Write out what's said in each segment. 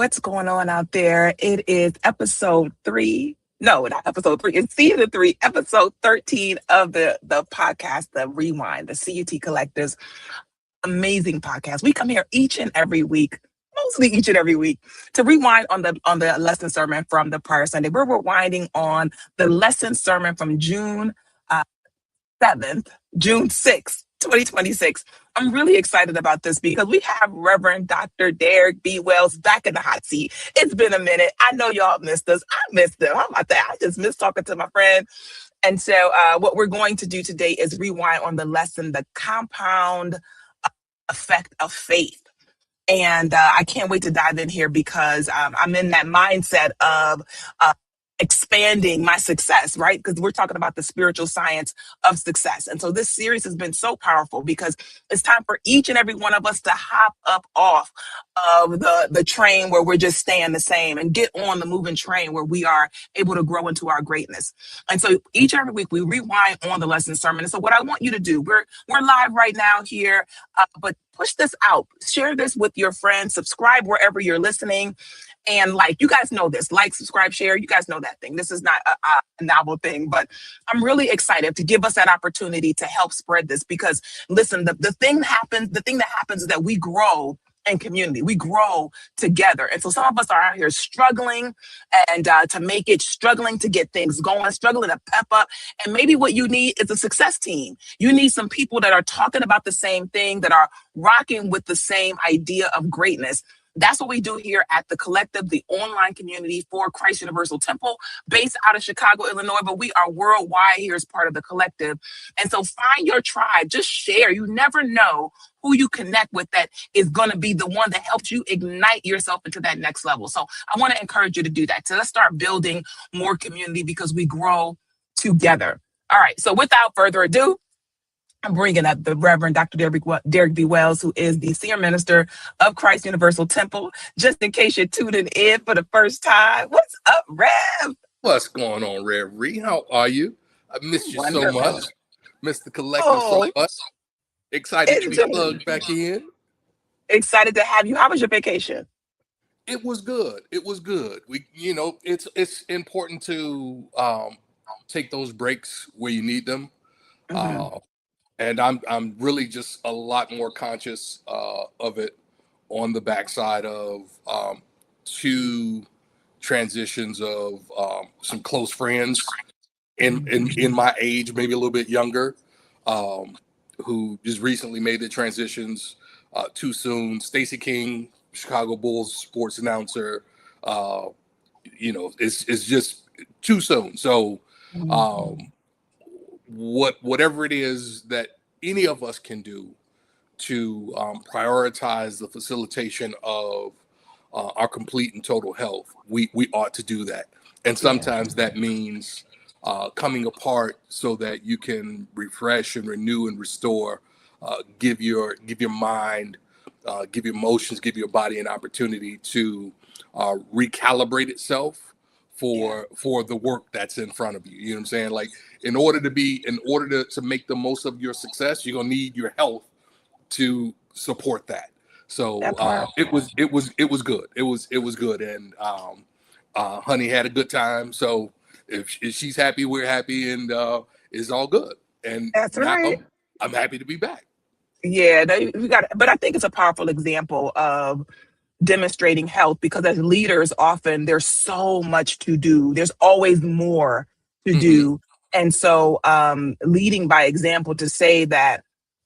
What's going on out there? It is episode 3. No, not episode 3. It's season 3, episode 13 of the podcast, The Rewind, the CUT Collective's amazing podcast. We come here each and every week, mostly each and every week, to rewind on the lesson sermon from the prior Sunday. We're rewinding on the lesson sermon from June 7th, June 6th, 2026. I'm really excited about this because we have Reverend Dr. Derrick B. Wells back in the hot seat. It's been a minute. I know y'all missed us. I missed them. How about that? I just miss talking to my friend. And so what we're going to do today is rewind on the lesson, the compound effect of faith. And I can't wait to dive in here because I'm in that mindset of expanding my success, right? Because we're talking about the spiritual science of success. And so this series has been so powerful because it's time for each and every one of us to hop up off of the train where we're just staying the same and get on the moving train where we are able to grow into our greatness. And so each and every week we rewind on the lesson sermon. And so what I want you to do, we're live right now here, but push this out, share this with your friends, subscribe wherever you're listening. And you guys know this, subscribe, share, you guys know that thing. This is not a novel thing, but I'm really excited to give us that opportunity to help spread this because listen, the thing that happens is that we grow in community, we grow together. And so some of us are out here struggling and to make it, struggling to get things going, struggling to pep up. And maybe what you need is a success team. You need some people that are talking about the same thing, that are rocking with the same idea of greatness. That's what we do here at the Collective, the online community for Christ Universal Temple, based out of Chicago, Illinois, but we are worldwide here as part of the Collective. And so find your tribe, just share. You never know who you connect with that is going to be the one that helps you ignite yourself into that next level. So I want to encourage you to do that. So let's start building more community because we grow together. All right. So without further ado, I'm bringing up the Reverend Dr. Derrick B. Wells, who is the Senior Minister of Christ Universal Temple. Just in case you're tuning in for the first time, what's up, Rev? What's going on, Rev Ree? How are you? I missed you so much. Missed the collective so much. Excited to be plugged back in. Excited to have you. How was your vacation? It was good. It was good. It's important to take those breaks where you need them. Mm-hmm. And I'm really just a lot more conscious of it on the backside of 2 transitions of some close friends in my age, maybe a little bit younger, who just recently made the transitions too soon. Stacey King, Chicago Bulls sports announcer, it's just too soon. So whatever it is that any of us can do to prioritize the facilitation of our complete and total health, we ought to do that. And sometimes that means coming apart so that you can refresh and renew and restore, give your mind, give your emotions, give your body an opportunity to recalibrate itself for the work that's in front of you. You know what I'm saying? In order to make the most of your success, you're gonna need your health to support that. So it was good. It was good. And honey had a good time. So if she's happy, we're happy, and it's all good. And that's right. I'm happy to be back. Yeah, we got. But I think it's a powerful example of demonstrating health because as leaders, often there's so much to do. There's always more to do. And so leading by example, to say that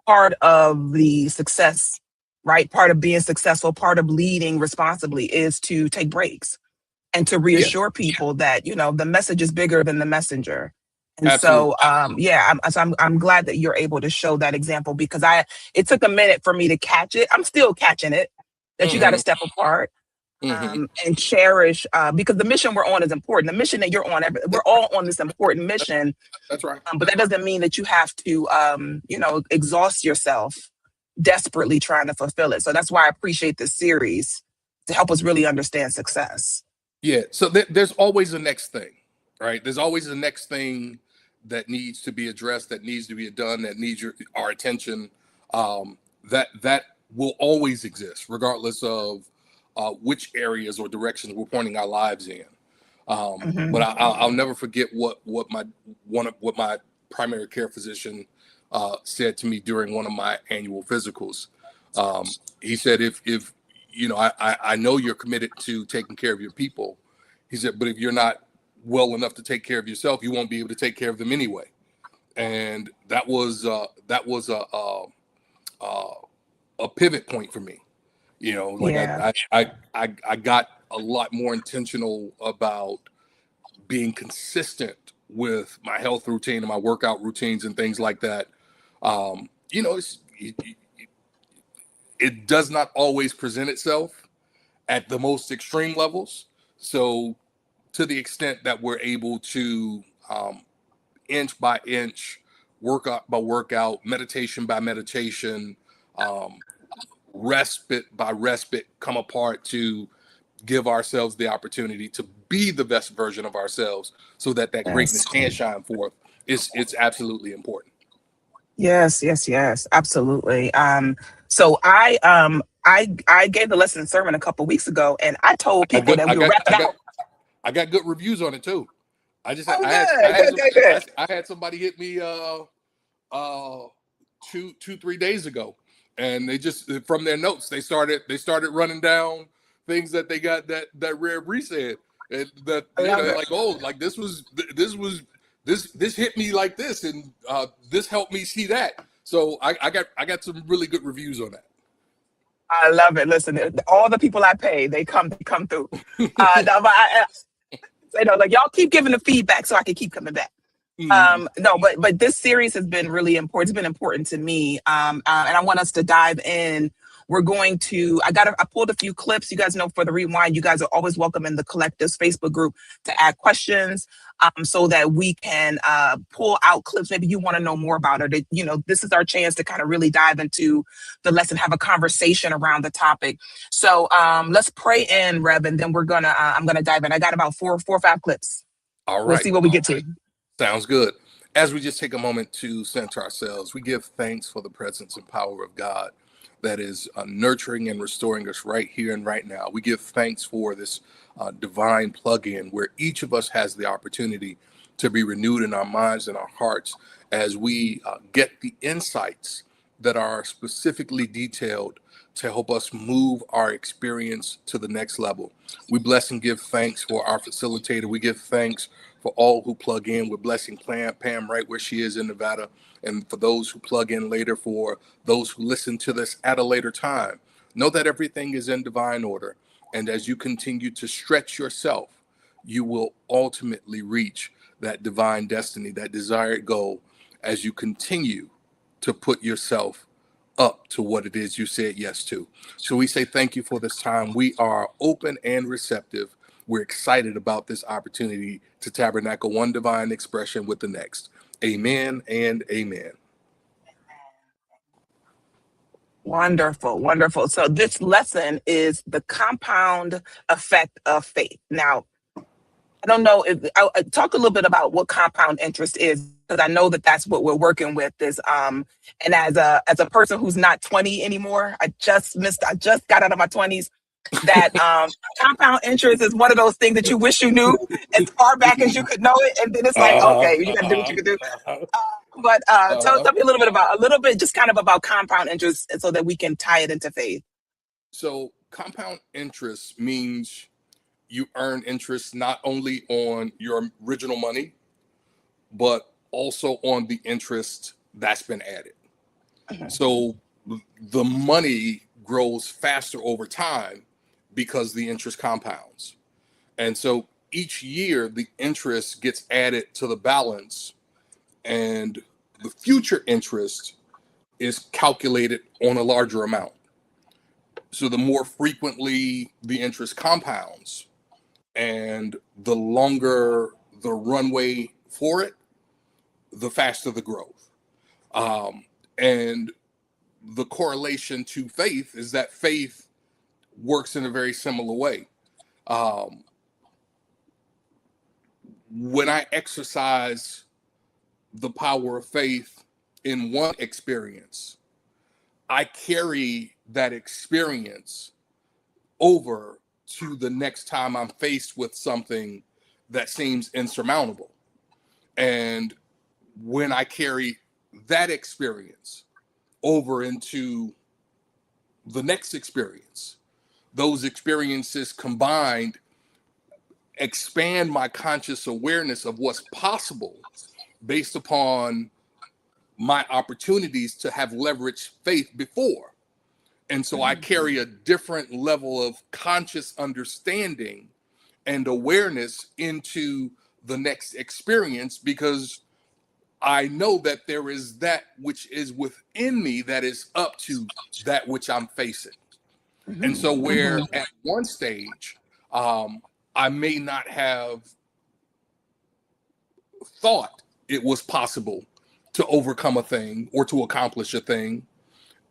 part of the success, right? Part of being successful, part of leading responsibly is to take breaks and to reassure people that, the message is bigger than the messenger. And Absolutely. So, I'm glad that you're able to show that example because it took a minute for me to catch it. I'm still catching it, that you got to step apart and cherish, because the mission we're on is important. The mission that you're on, we're all on this important mission. That's right. But that doesn't mean that you have to, exhaust yourself desperately trying to fulfill it. So that's why I appreciate this series to help us really understand success. Yeah. So there's always the next thing, right? There's always the next thing that needs to be addressed, that needs to be done, that needs our attention. That will always exist, regardless of which areas or directions we're pointing our lives in. But Mhm. I'll never forget what my primary care physician said to me during one of my annual physicals. He said, if you know, I know you're committed to taking care of your people. He said, but if you're not well enough to take care of yourself, you won't be able to take care of them anyway. And that was a pivot point for me. You know, like Yeah. I got a lot more intentional about being consistent with my health routine and my workout routines and things like that. You know, it does not always present itself at the most extreme levels. So, to the extent that we're able to inch by inch, workout by workout, meditation by meditation, um, respite by respite, come apart to give ourselves the opportunity to be the best version of ourselves, so that that greatness Yes. can shine forth. It's absolutely important. Yes, yes, yes, absolutely. So I gave the lesson sermon a couple weeks ago, and I told I people got that I we were got wrapping I got out. I got good reviews on it too. I just Oh, I good, had good, some, good, good. I had somebody hit me uh 3 days ago, and they just, from their notes, they started running down things that they got, that Rare Bree said, and that, I you love know, it. like, oh, like this hit me like this, and this helped me see that. So I got some really good reviews on I love it. Listen, all the people I pay, they come through. that. No, but like y'all keep giving the feedback so I can keep coming back. Mhm. No, but this series has been really important. It's been important to me. And I want us to dive in. We're going to, I pulled a few clips. You guys know, for the rewind, you guys are always welcome in the collective's Facebook group to add questions, so that we can pull out clips. Maybe you want to know more about it. This is our chance to kind of really dive into the lesson, have a conversation around the topic. So let's pray in, Reb, and then I'm gonna dive in. I got about four or five clips. All We'll right. see what we get to. Sounds good. As we just take a moment to center ourselves, we give thanks for the presence and power of God that is nurturing and restoring us right here and right now. We give thanks for this divine plug in where each of us has the opportunity to be renewed in our minds and our hearts as we get the insights that are specifically detailed to help us move our experience to the next level. We bless and give thanks for our facilitator. We give thanks for all who plug in. We're blessing Pam right where she is in Nevada. And for those who plug in later, for those who listen to this at a later time, know that everything is in divine order. And as you continue to stretch yourself, you will ultimately reach that divine destiny, that desired goal, as you continue to put yourself up to what it is you said yes to. So we say thank you for this time. We are open and receptive. We're excited about this opportunity to tabernacle one divine expression with the next. Amen and amen. Wonderful, wonderful. So this lesson is the compound effect of faith. Now, I don't know if I'll talk a little bit about what compound interest is, because I know that that's what we're working with. And as a person who's not 20 anymore, I just got out of my 20s. That compound interest is one of those things that you wish you knew as far back as you could know it, and then it's like, Uh-huh, okay, you got to do what uh-huh, you can do. uh-huh, But uh-huh. tell me a little bit, just kind of about compound interest, so that we can tie it into faith. So compound interest means you earn interest not only on your original money, but also on the interest that's been added. Mhm. So the money grows faster over time because the interest compounds. And so each year the interest gets added to the balance, and the future interest is calculated on a larger amount. So the more frequently the interest compounds and the longer the runway for it, the faster the growth. And the correlation to faith is that faith works in a very similar way. Um, when I exercise the power of faith in one experience, I carry that experience over to the next time I'm faced with something that seems insurmountable. And when I carry that experience over into the next experience, those experiences combined expand my conscious awareness of what's possible based upon my opportunities to have leveraged faith before. And so I carry a different level of conscious understanding and awareness into the next experience, because I know that there is that which is within me that is up to that which I'm facing. And so where at one stage, I may not have thought it was possible to overcome a thing or to accomplish a thing,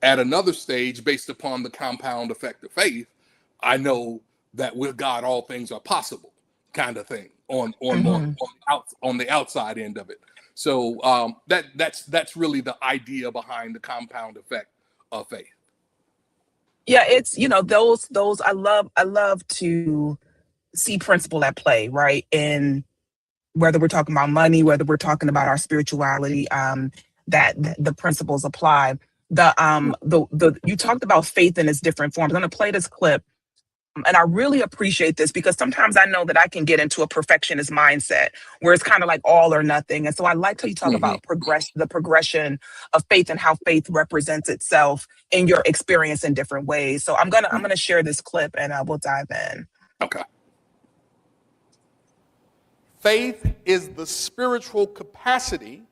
at another stage, based upon the compound effect of faith, I know that with God all things are possible, kind of thing on the outside end of it. So that's really the idea behind the compound effect of faith. Yeah, it's, those I love to see principle at play, right? And whether we're talking about money, whether we're talking about our spirituality, that the principles apply. The you talked about faith in its different forms. I'm going to play this clip, and I really appreciate this because sometimes I know that I can get into a perfectionist mindset where it's kind of like all or nothing. And so I like how you talk about the progression of faith and how faith represents itself in your experience in different ways. So I'm gonna share this clip and we'll dive in. Okay. Faith is the spiritual capacity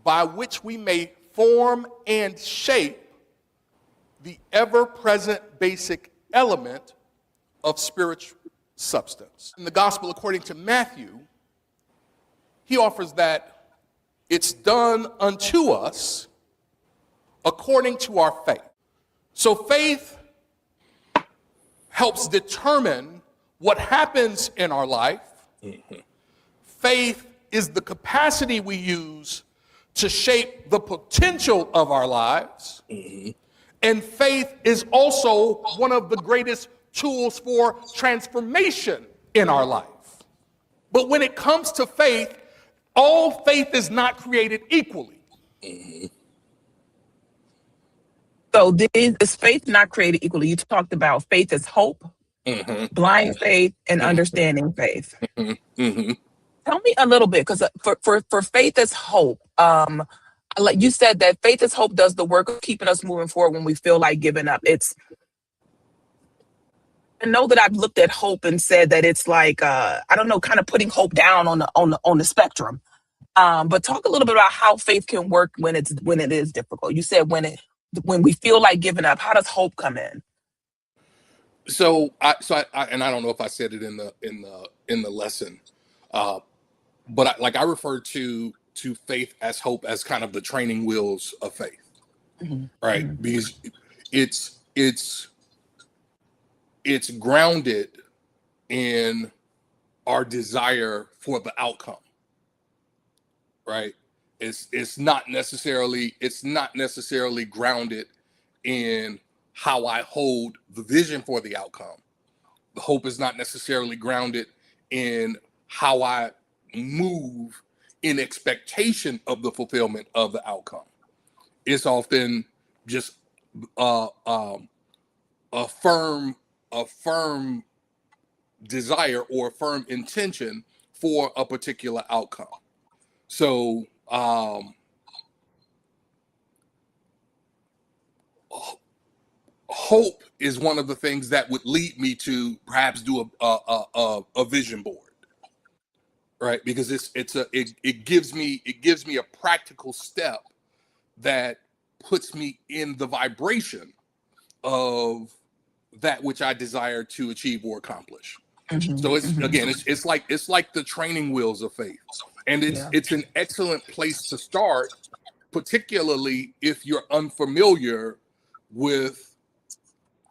by which we may form and shape the ever-present basic element of spiritual substance. In the gospel according to Matthew, he offers that it's done unto us according to our faith. So faith helps determine what happens in our life. Faith is the capacity we use to shape the potential of our lives. And faith is also one of the greatest tools for transformation in our life. But when it comes to faith, all faith is not created equally. So is faith not created equally? You talked about faith is hope, blind faith, and understanding faith. Tell me a little bit, because for faith is hope. Like you said, that faith is hope does the work of keeping us moving forward when we feel like giving up. I know that I've looked at hope and said that it's like I don't know, kind of putting hope down on the spectrum. But talk a little bit about how faith can work when it is difficult. You said when we feel like giving up, how does hope come in? So I don't know if I said it in the lesson, but I refer to faith as hope as kind of the training wheels of faith, right? Because it's grounded in our desire for the outcome, right? It's not necessarily grounded in how I hold the vision for the outcome. The hope is not necessarily grounded in how I move in expectation of the fulfillment of the outcome. It's often just a firm desire or a firm intention for a particular outcome. So hope is one of the things that would lead me to perhaps do a vision board, right? Because it gives me a practical step that puts me in the vibration of that which I desire to achieve or accomplish. So it's like the training wheels of faith, and it's an excellent place to start, particularly if you're unfamiliar with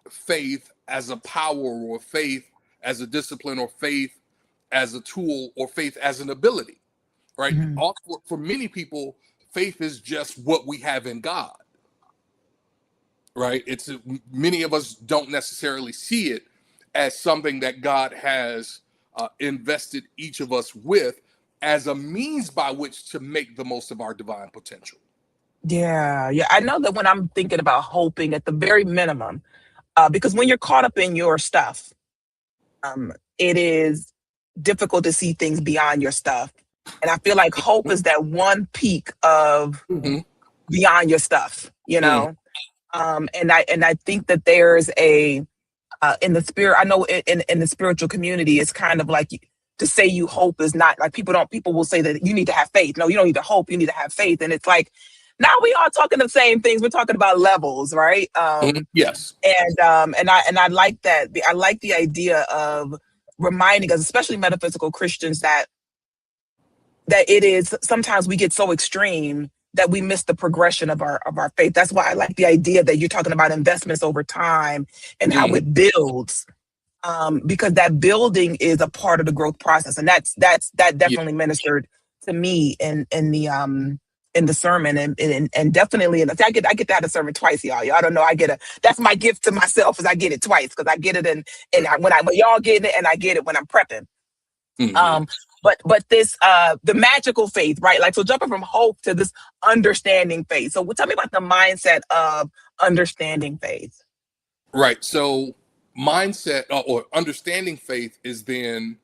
faith as a power, or faith as a discipline, or faith as a tool, or faith as an ability, right? For many people, faith is just what we have in God, right? It's many of us don't necessarily see it as something that God has invested each of us with as a means by which to make the most of our divine potential. Yeah, yeah. I know that when I'm thinking about hoping, at the very minimum, because when you're caught up in your stuff, it is difficult to see things beyond your stuff. And I feel like hope is that one peak of Mm-hmm. beyond your stuff, you Mm-hmm. know. And I think that there's a in the spirit. I know in the spiritual community, it's kind of like to say you hope is not like people will say that you need to have faith. No, you don't need to hope. You need to have faith. And it's like now we are talking the same things. We're talking about levels, right? Yes. And I like that. I like the idea of reminding us, especially metaphysical Christians, that it is sometimes we get so extreme that we miss the progression of our faith. That's why I like the idea that you're talking about investments over time and how Mm-hmm. it builds, because that building is a part of the growth process, and that Yeah. definitely ministered to me in the sermon, and definitely I get that a sermon twice, y'all don't know that's my gift to myself, is I get it twice, because I get it when y'all get it, and I get it when I'm prepping. Mm-hmm. um but this the magical faith, right? Like, so jumping from hope to this understanding faith. So tell me about the mindset of understanding faith. Right. So mindset or understanding faith is then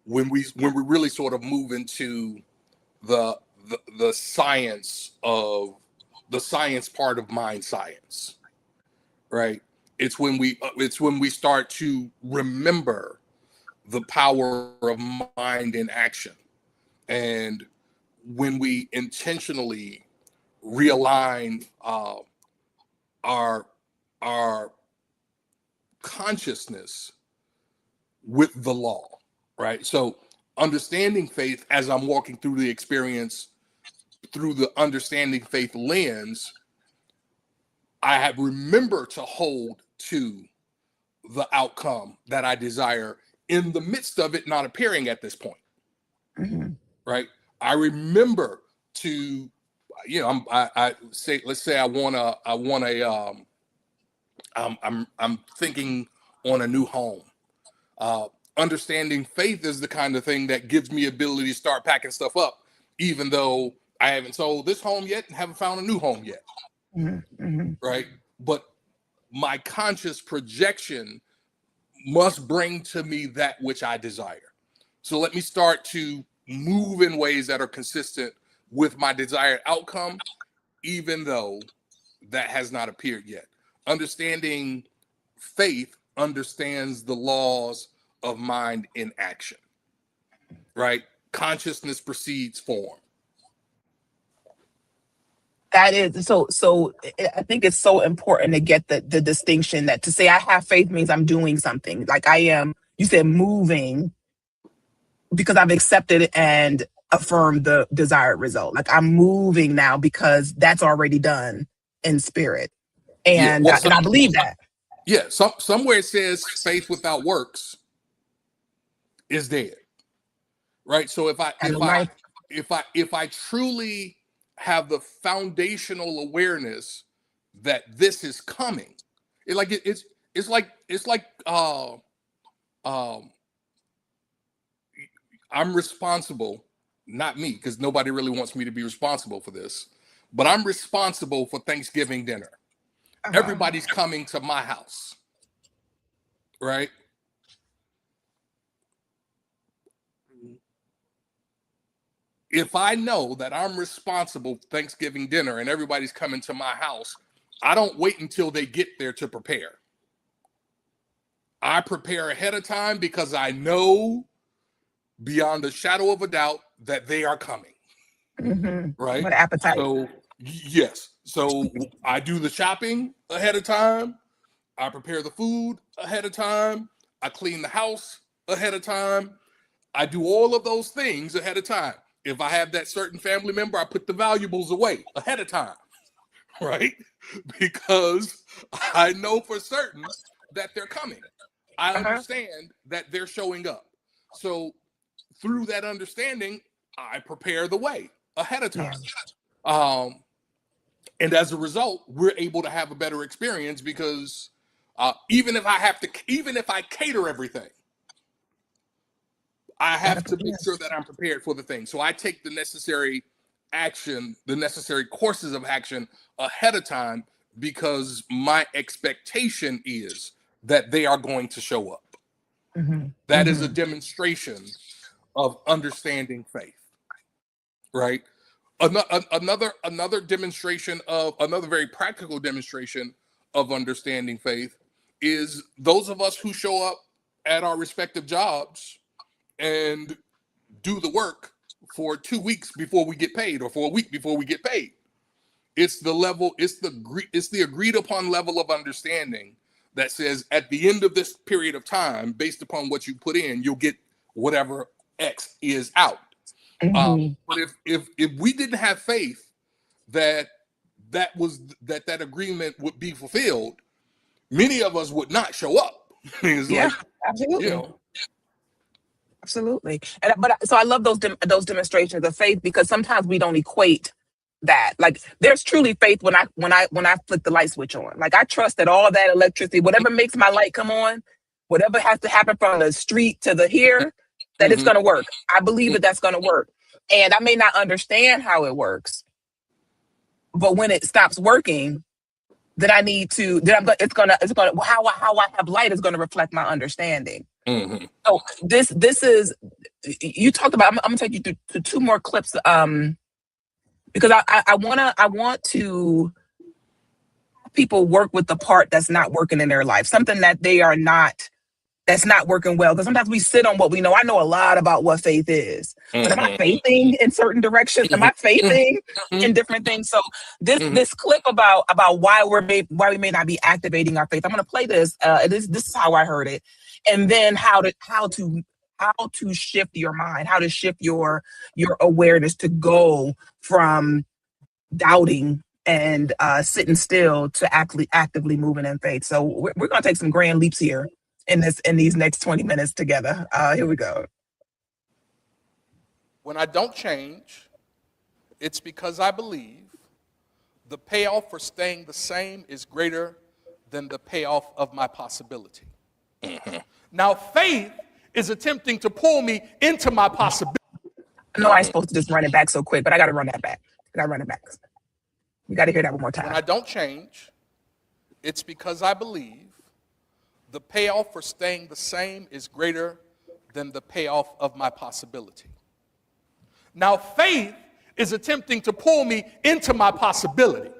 when we really sort of move into the the science of the science part of mind science, right? It's when we start to remember the power of mind in action, and when we intentionally realign our our consciousness with the law, right? So understanding faith, as I'm walking through the experience through the understanding faith lens, I have remember to hold to the outcome that I desire in the midst of it not appearing at this point, Mm-hmm. right? I remember to, I say, let's say I'm thinking on a new home. Uh, Understanding faith is the kind of thing that gives me ability to start packing stuff up, even though I haven't sold this home yet and haven't found a new home yet, Mm-hmm. right? But my conscious projection must bring to me that which I desire. So let me start to move in ways that are consistent with my desired outcome, even though that has not appeared yet. Understanding faith understands the laws of mind in action, right? Consciousness precedes form. That is so I think it's so important to get the distinction, that to say I have faith means I'm doing something. Like, I am, you said, moving because I've accepted and affirmed the desired result. Like, I'm moving now because that's already done in spirit. Yeah. And Well, and I believe that. yeah. Somewhere it says faith without works is dead, right? So if I And if the I life. if I truly have the foundational awareness that this is coming, it's like um I'm responsible, not me, because nobody really wants me to be responsible for this, but I'm responsible for Thanksgiving dinner. Uh-huh. Everybody's coming to my house, right? If I know that I'm responsible for Thanksgiving dinner and everybody's coming to my house, I don't wait until they get there to prepare. I prepare ahead of time because I know beyond a shadow of a doubt that they are coming, Mm-hmm. right? What appetite. So, yes. So I do the shopping ahead of time. I prepare the food ahead of time. I clean the house ahead of time. I do all of those things ahead of time. If I have that certain family member, I put the valuables away ahead of time, right? Because I know for certain that they're coming. I Uh-huh. understand that they're showing up. So through that understanding, I prepare the way ahead of Yeah. time. Um, And as a result, we're able to have a better experience because even if I cater everything, I have to make sure that I'm prepared for the thing. So I take the necessary action, the necessary courses of action ahead of time because my expectation is that they are going to show up. That is a demonstration of understanding faith, right? Another demonstration of another very practical demonstration of understanding faith is those of us who show up at our respective jobs and do the work for 2 weeks before we get paid, or for a week before we get paid. It's the agreed upon level of understanding that says at the end of this period of time, based upon what you put in, you'll get whatever X is out. But if we didn't have faith that agreement would be fulfilled, many of us would not show up. It's like, absolutely. you know. Absolutely. So I love those demonstrations of faith, because sometimes we don't equate that. Like, there's truly faith when I flick the light switch on. Like, I trust that all that electricity, whatever makes my light come on, whatever has to happen from the street to the here, that it's going to work. I believe that's going to work. And I may not understand how it works, but when it stops working, then I need to, how I have light is going to reflect my understanding. So this is, you talked about, I'm gonna take you to two more clips, because I want to people work with the part that's not working in their life, something that that's not working well. Because sometimes we sit on what we know. I know a lot about what faith is, but am I faithing in certain directions? Am I faithing in different things? So this clip about why we may not be activating our faith, I'm going to play this. This is how I heard it, and then how to shift your mind, how to shift your awareness to go from doubting and sitting still to actively moving in faith. So we're going to take some grand leaps here in these next 20 minutes together. Here we go. When I don't change, it's because I believe the payoff for staying the same is greater than the payoff of my possibility. Now, faith is attempting to pull me into my possibility. No, I'm supposed to just run it back so quick, but I got to run that back. You got to hear that one more time. When I don't change, it's because I believe the payoff for staying the same is greater than the payoff of my possibility. Now, faith is attempting to pull me into my possibility.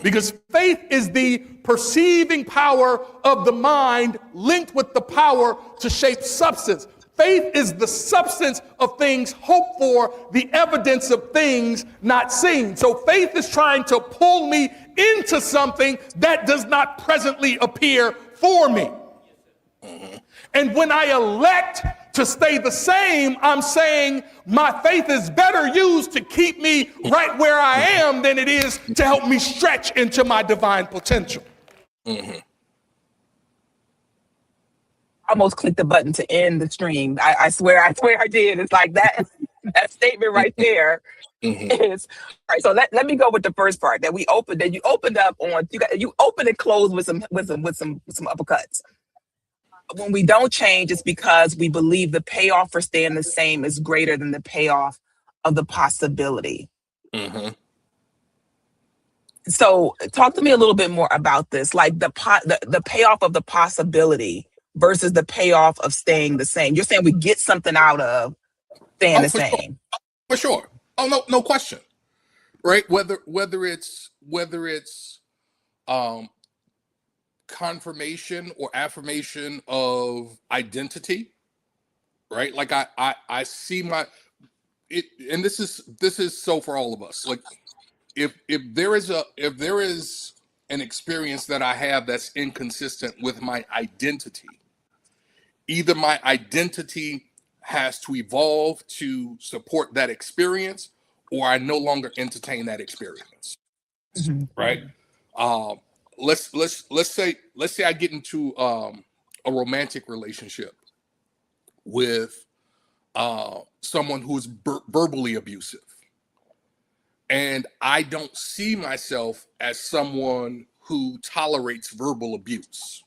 Because faith is the perceiving power of the mind linked with the power to shape substance. Faith is the substance of things hoped for, the evidence of things not seen. So faith is trying to pull me into something that does not presently appear for me. And when I elect to stay the same, I'm saying my faith is better used to keep me right where I am than it is to help me stretch into my divine potential. I almost clicked the button to end the stream. I swear I did. It's like that statement right there is all right. So let me go with the first part that you opened up on. You opened and closed with some uppercuts. When we don't change, it's because we believe the payoff for staying the same is greater than the payoff of the possibility. So talk to me a little bit more about this, like the payoff of the possibility versus the payoff of staying the same. You're saying we get something out of staying the same. For sure. Oh, no question. Right? Whether it's confirmation or affirmation of identity, right? Like I see and this is so for all of us. Like if there is an experience that I have that's inconsistent with my identity, either my identity has to evolve to support that experience, or I no longer entertain that experience. Right? Let's say I get into a romantic relationship with someone who is verbally abusive, And I don't see myself as someone who tolerates verbal abuse.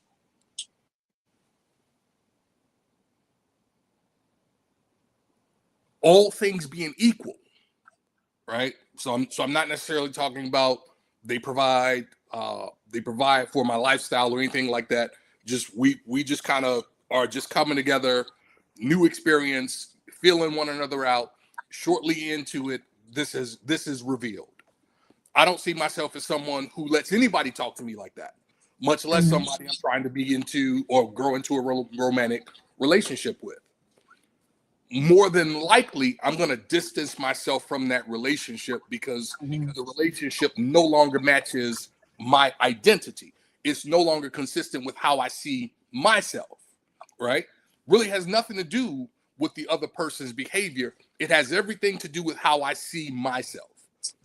All things being equal, right? So I'm not necessarily talking about they provide for my lifestyle or anything like that. Just we just kind of are just coming together, new experience, feeling one another out. Shortly into it, this is revealed. I don't see myself as someone who lets anybody talk to me like that, much less somebody I'm trying to be into or grow into a romantic relationship with. More than likely, I'm going to distance myself from that relationship because the relationship no longer matches my identity. It's no longer consistent with how I see myself, right? Really has nothing to do with the other person's behavior. It has everything to do with how I see myself,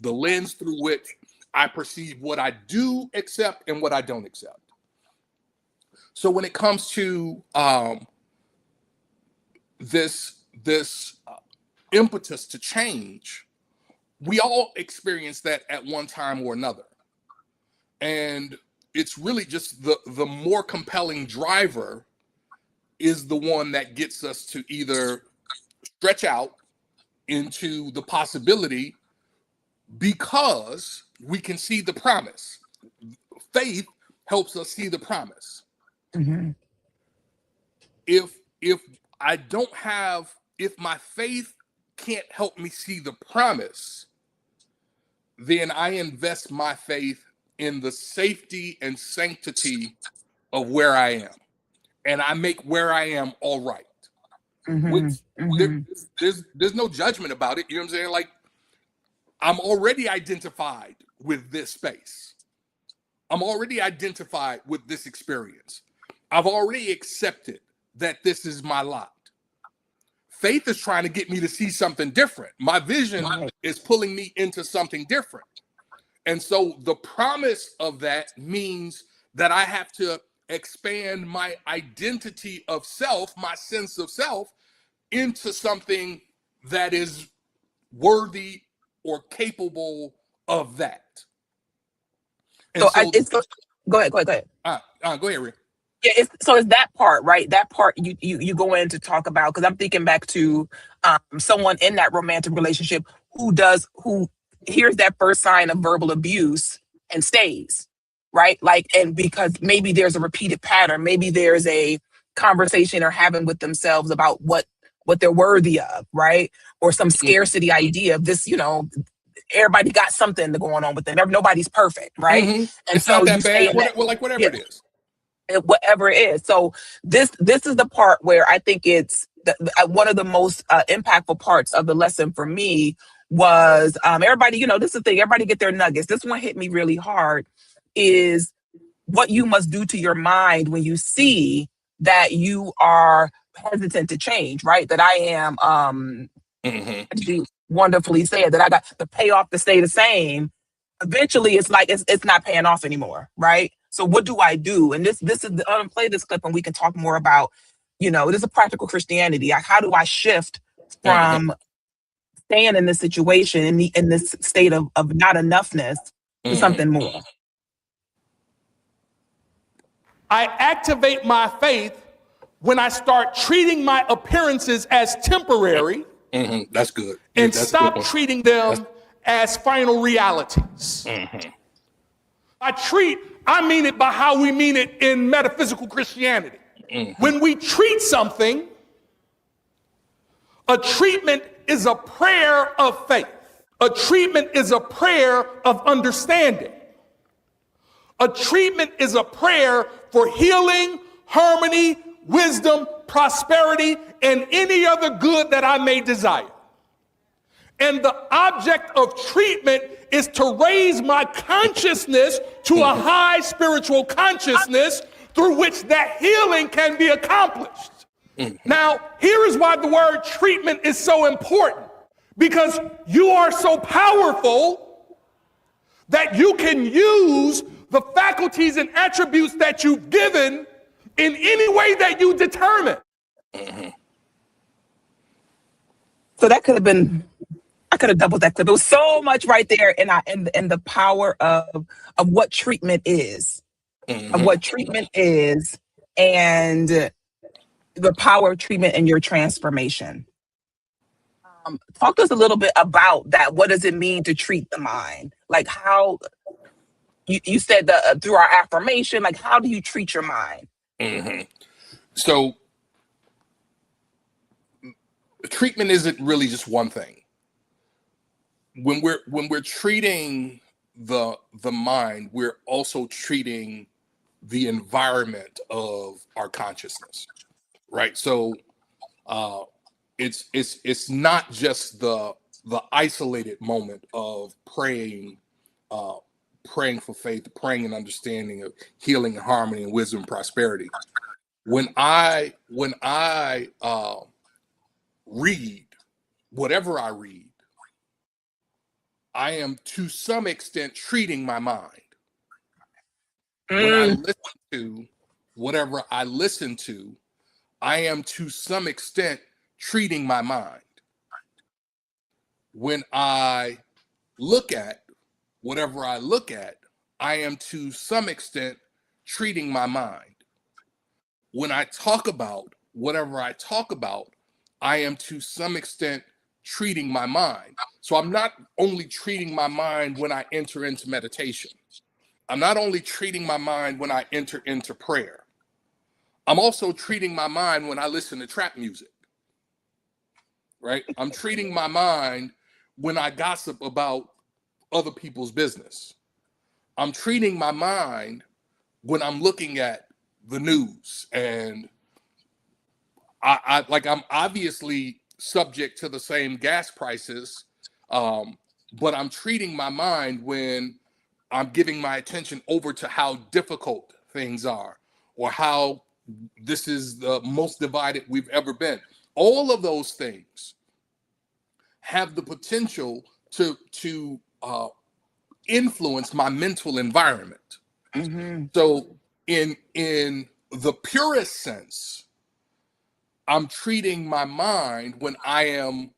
the lens through which I perceive what I do accept and what I don't accept. So when it comes to this impetus to change, we all experience that at one time or another. And it's really just the more compelling driver is the one that gets us to either stretch out into the possibility because we can see the promise. Faith helps us see the promise. Mm-hmm. If my faith can't help me see the promise, then I invest my faith in the safety and sanctity of where I am. And I make where I am all right. There's no judgment about it. You know what I'm saying? Like, I'm already identified with this space. I'm already identified with this experience. I've already accepted that this is my lot. Faith is trying to get me to see something different. My vision is pulling me into something different. And so the promise of that means that I have to expand my identity of self, my sense of self, into something that is worthy or capable of that. And go ahead. Go ahead, Rhea. Yeah, it's that part, right? That part you go in to talk about, because I'm thinking back to someone in that romantic relationship who hears that first sign of verbal abuse and stays, right? Like, and because maybe there's a repeated pattern, maybe there's a conversation they're having with themselves about what they're worthy of, right? Or some scarcity idea of this, everybody got something going on with them. Nobody's perfect, right? And it's so not that you stay bad. in Whatever it is. Whatever it is. So this is the part where I think it's one of the most impactful parts of the lesson for me was everybody, this is the thing, everybody get their nuggets. This one hit me really hard, is what you must do to your mind when you see that you are hesitant to change, right? That I am you wonderfully said that I got the payoff to stay the same. Eventually it's like it's not paying off anymore, right? So what do I do? And this is I'm gonna play this clip and we can talk more about, it is a practical Christianity. Like, how do I shift from staying in this situation in this state of not enoughness to something more? I activate my faith when I start treating my appearances as temporary. That's good. And that's stop treating them as final realities. I mean it by how we mean it in metaphysical Christianity. When we treat something, a treatment is a prayer of faith. A treatment is a prayer of understanding. A treatment is a prayer for healing, harmony, wisdom, prosperity, and any other good that I may desire. And the object of treatment is to raise my consciousness to a high spiritual consciousness through which that healing can be accomplished. Now, here is why the word treatment is so important. Because you are so powerful that you can use the faculties and attributes that you've given in any way that you determine. So that could have been I could have doubled that clip. It was so much right there, and the power of what treatment is, of what treatment is, and the power of treatment and your transformation. Talk to us a little bit about that. What does it mean to treat the mind? Like how you said through our affirmation, like how do you treat your mind? So treatment isn't really just one thing. When we're treating the mind, we're also treating the environment of our consciousness, right? So it's not just the isolated moment of praying for faith, praying and understanding of healing and harmony and wisdom and prosperity. When I read whatever I read, I am to some extent treating my mind. When I listen to whatever I listen to, I am to some extent treating my mind. When I look at whatever I look at, I am to some extent treating my mind. When I talk about whatever I talk about, I am to some extent treating my mind. So I'm not only treating my mind when I enter into meditation. I'm not only treating my mind when I enter into prayer. I'm also treating my mind when I listen to trap music, right? I'm treating my mind when I gossip about other people's business. I'm treating my mind when I'm looking at the news, and I'm obviously subject to the same gas prices, but I'm treating my mind when I'm giving my attention over to how difficult things are, or how this is the most divided we've ever been. All of those things have the potential to influence my mental environment. So in the purest sense, I'm treating my mind when I am,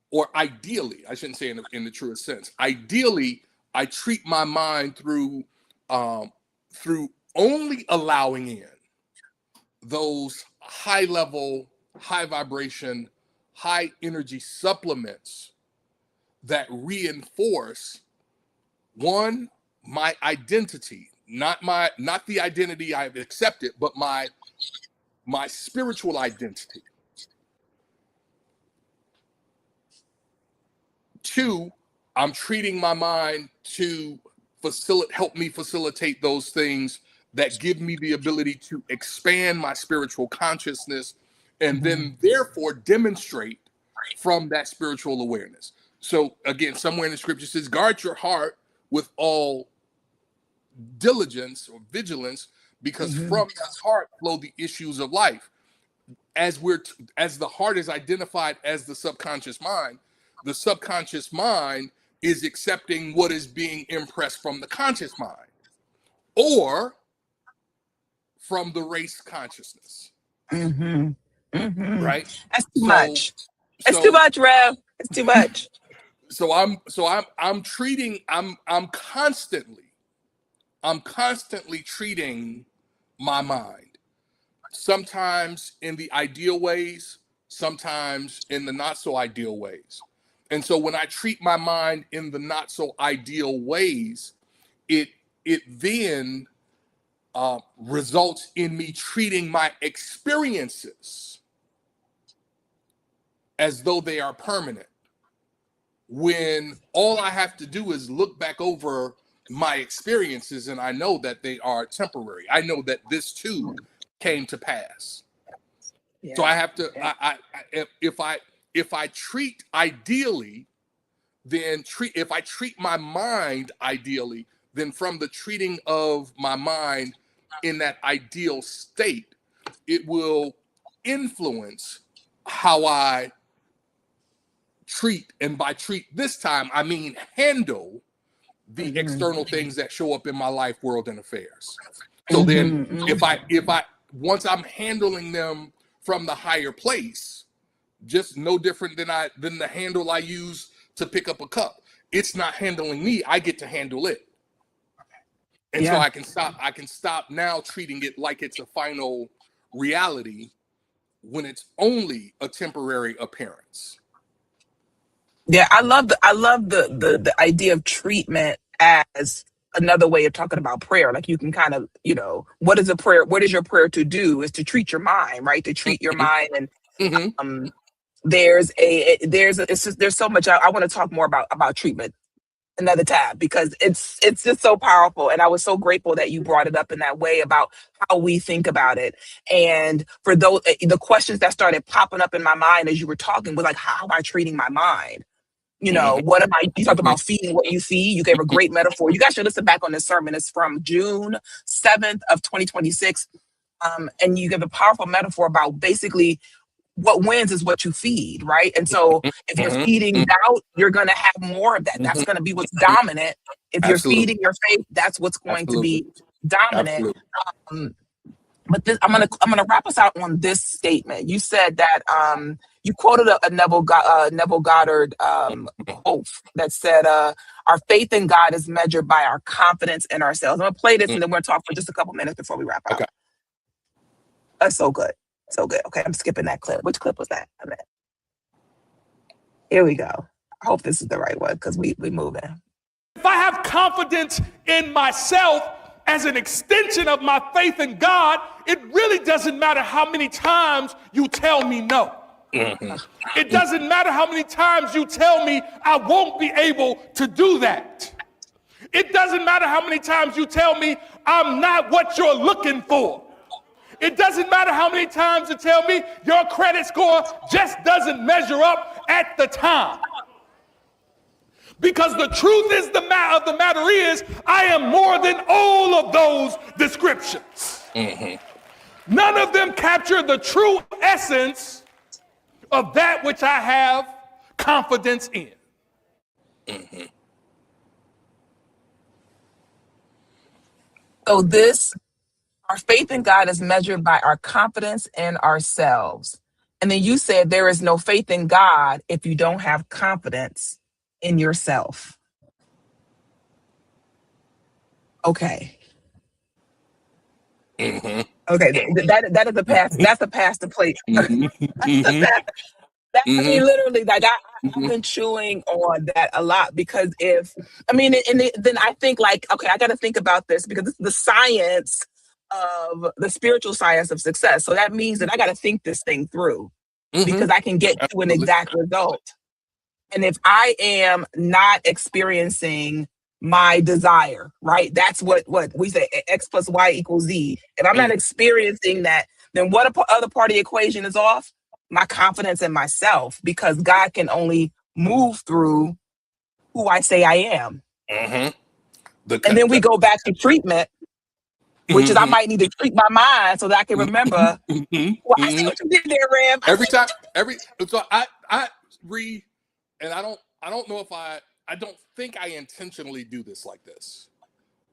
or ideally, I shouldn't say in the truest sense, ideally, I treat my mind through only allowing in those high level, high vibration, high energy supplements that reinforce, one, my identity, not the identity I've accepted, but my spiritual identity. Two, I'm treating my mind to help me facilitate those things that give me the ability to expand my spiritual consciousness, and then therefore demonstrate from that spiritual awareness. So again, somewhere in the scripture says, guard your heart with all diligence or vigilance, because from the heart flow the issues of life. As the heart is identified as the subconscious mind is accepting what is being impressed from the conscious mind or from the race consciousness. Right? That's too much. It's too much, Rev. It's too much. So I'm constantly treating my mind. Sometimes in the ideal ways, sometimes in the not so ideal ways. And so when I treat my mind in the not so ideal ways, it then results in me treating my experiences as though they are permanent, when all I have to do is look back over my experiences and I know that they are temporary. I know that this too came to pass. Yeah. So I have to, if I treat ideally, if I treat my mind ideally, then from the treating of my mind in that ideal state, it will influence how I treat, and by treat this time, I mean handle the external things that show up in my life, world, and affairs. So then if I once I'm handling them from the higher place, just no different than the handle I use to pick up a cup. It's not handling me. I get to handle it. And so I can stop now treating it like it's a final reality when it's only a temporary appearance. Yeah, I love the idea of treatment as another way of talking about prayer. Like you can kind of, what is a prayer? What is your prayer to do? Is to treat your mind, right? To treat your mind. And Mm-hmm. there's so much I want to talk more about treatment another tab, because it's just so powerful. And I was so grateful that you brought it up in that way about how we think about it. And for those, the questions that started popping up in my mind as you were talking was like, how am I treating my mind? What am I? You talked about feeding what you see. You gave a great metaphor. You guys should listen back on this sermon. It's from June 7th of 2026. And you give a powerful metaphor about basically what wins is what you feed, right? And so if you're feeding doubt, you're going to have more of that. That's going to be what's dominant. If you're Absolutely. feeding your faith, that's what's going to be dominant. Absolutely. But this, I'm gonna wrap us out on this statement. You said that you quoted a Neville Goddard quote that said, "Our faith in God is measured by our confidence in ourselves." I'm gonna play this and then we're gonna talk for just a couple minutes before we wrap out. Okay. That's so good, so good. Okay, I'm skipping that clip. Which clip was that? Here we go. I hope this is the right one because we moving. If I have confidence in myself as an extension of my faith in God, it really doesn't matter how many times you tell me no. It doesn't matter how many times you tell me I won't be able to do that. It doesn't matter how many times you tell me I'm not what you're looking for. It doesn't matter how many times you tell me your credit score just doesn't measure up at the time. Because the truth is the matter is, I am more than all of those descriptions. None of them capture the true essence of that which I have confidence in. So our faith in God is measured by our confidence in ourselves. And then you said there is no faith in God if you don't have confidence in yourself. Okay. Okay. That is a pass. That's a pass to play. I mean, literally, like I've been chewing on that a lot because then I think like, okay, I got to think about this because this is the science of the spiritual science of success. So that means that I got to think this thing through because I can get to an exact result. And if I am not experiencing my desire, right? That's what we say, X plus Y equals Z. If I'm not experiencing that, then what other part of the equation is off? My confidence in myself, because God can only move through who I say I am. And then we go back to treatment, which is I might need to treat my mind so that I can remember. Well, I see what you did there, Ram. So I read, and I don't know if I don't think I intentionally do this like this.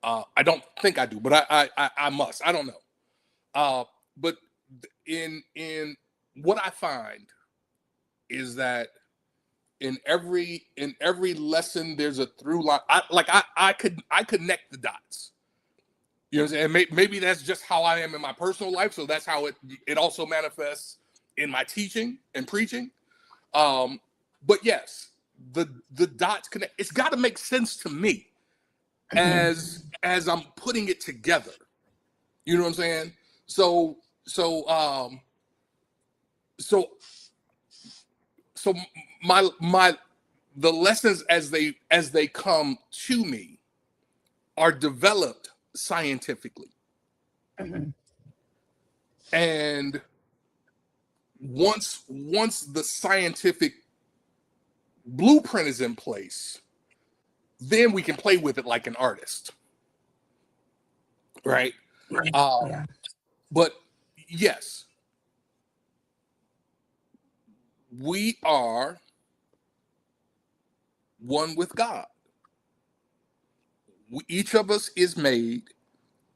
I don't think I do, but I must. I don't know. But in what I find is that in every lesson there's a through line. I connect the dots. You know what I'm saying? Maybe that's just how I am in my personal life. So that's how it also manifests in my teaching and preaching. But yes, the dots connect. It's got to make sense to me as I'm putting it together. You know what I'm saying? So the lessons as they come to me are developed scientifically. And once the scientific blueprint is in place, then we can play with it like an artist, right? But yes, we are one with God. Each of us is made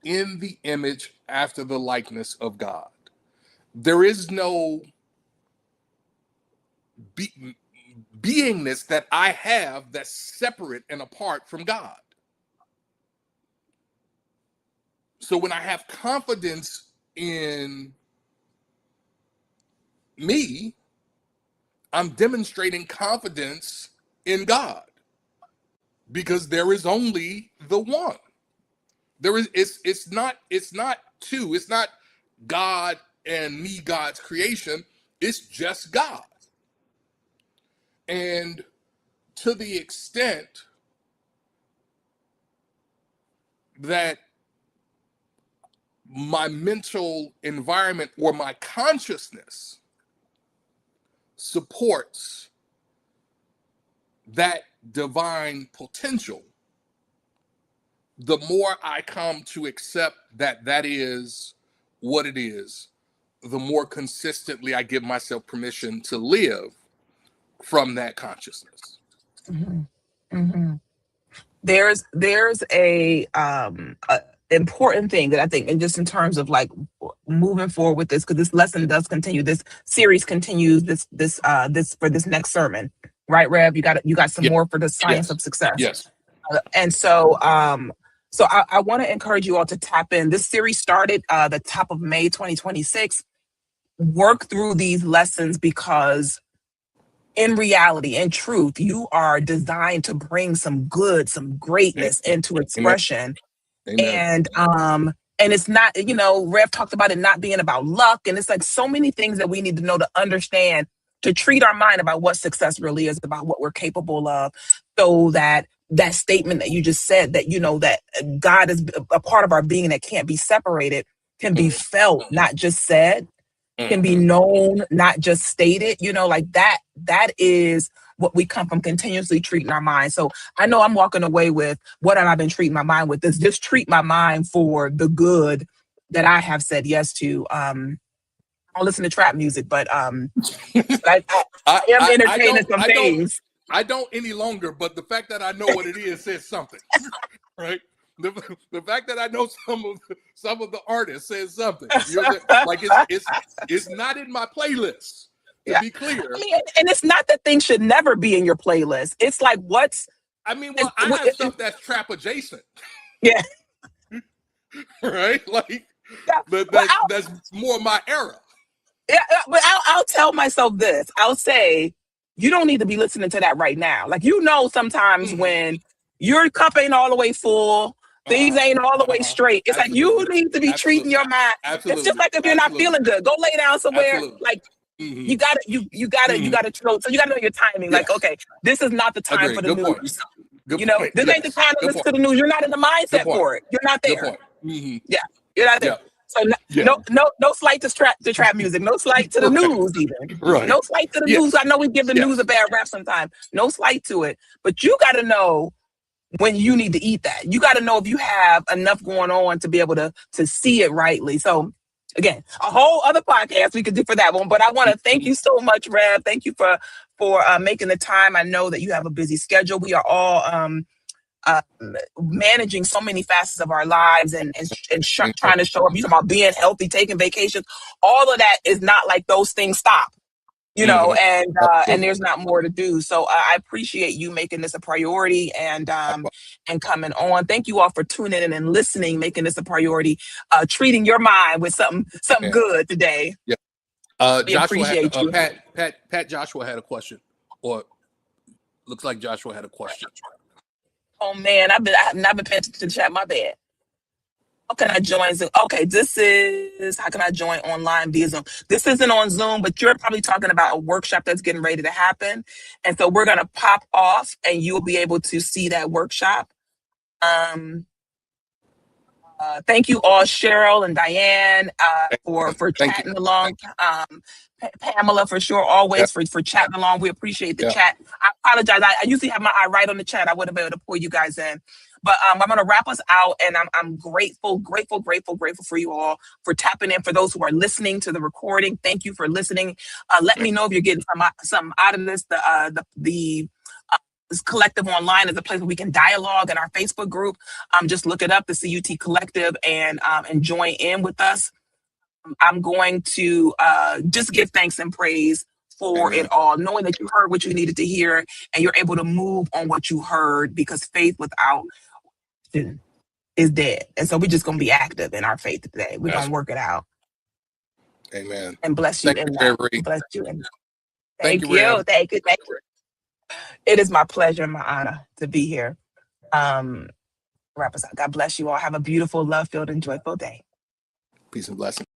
in the image after the likeness of God. There is no beingness that I have that's separate and apart from God. So when I have confidence in me, I'm demonstrating confidence in God, because there is only the one. It's not two. It's not God and me, God's creation. It's just God. And to the extent that my mental environment or my consciousness supports that divine potential, the more I come to accept that that is what it is, the more consistently I give myself permission to live from that consciousness. Mm-hmm. Mm-hmm. There's a important thing that I think, and just in terms of like moving forward with this, because this lesson does continue, this series continues this for this next sermon, right, Rev? You got some more for the science of success. Yes. And so I want to encourage you all to tap in. This series started the top of May 2026. Work through these lessons, because in reality, in truth, you are designed to bring some good, some greatness into expression. Amen. And it's not, Rev talked about it not being about luck. And it's like so many things that we need to know to understand, to treat our mind about what success really is, about what we're capable of, so that that statement that you just said, that, that God is a part of our being that can't be separated, can be felt, not just said, can be known, not just stated, like that is what we come from, continuously treating our mind. So I know I'm walking away with, what have I been treating my mind with? This just treat my mind for the good that I have said yes to. I don't listen to trap music, but I am entertaining some things. I don't any longer, but the fact that I know what it is says something, right? The fact that I know some of the artists says something. Like it's not in my playlist, to be clear. I mean, and it's not that things should never be in your playlist. It's like I have stuff that's trap adjacent. Yeah. Right? Like that's more my era. Yeah, but I'll tell myself this. I'll say, you don't need to be listening to that right now. Like, sometimes when your cup ain't all the way full, things ain't all the way straight. It's like you need to be treating your mind. It's just like if you're not feeling good, go lay down somewhere. Like you gotta know. So you gotta know your timing. Like, okay, this is not the time for the news. This ain't the time to listen to the news. You're not in the mindset for it. You're not there. Yeah, you're not there. So no slight to trap music. No slight to the news even. Right. No slight to the news. I know we give the news a bad rap sometimes. No slight to it. But you got to know when you need to eat that. You got to know if you have enough going on to be able to see it rightly. So again, a whole other podcast we could do for that one. But I want to thank you so much, Rev. Thank you for making the time. I know that you have a busy schedule. We are all managing so many facets of our lives and trying to show up. You talking about being healthy, taking vacations. All of that is not like those things stop, and there's not more to do. So I appreciate you making this a priority and coming on. Thank you all for tuning in and listening, making this a priority, treating your mind with something good today. Yeah. Joshua Pat Joshua had a question, or looks like Joshua had a question. Oh man, I've not been paying attention to the chat. My bad. How can I join Zoom? Okay, how can I join online via Zoom? This isn't on Zoom, but you're probably talking about a workshop that's getting ready to happen. And so we're going to pop off and you'll be able to see that workshop. Thank you all, Cheryl and Diane, for chatting along. Pamela, for sure, always for chatting along. We appreciate the chat. I apologize. I usually have my eye right on the chat. I would have been able to pull you guys in. But I'm going to wrap us out, and I'm grateful for you all for tapping in. For those who are listening to the recording, thank you for listening. Let me know if you're getting something out of this. This collective online is a place where we can dialogue in our Facebook group. Just look it up, the CUT Collective, and join in with us. I'm going to just give thanks and praise for Amen. it all, knowing that you heard what you needed to hear and you're able to move on what you heard, because faith without action is dead. And so we're just going to be active in our faith today. We're going That's to work it out amen. and bless you Thank in you, that. Reverend. Bless you in that. Thank Thank you, you. Rev. Thank you. Thank you. It is my pleasure and my honor to be here. Wrap us up. God bless you all. Have a beautiful, love-filled, and joyful day. Peace and blessings.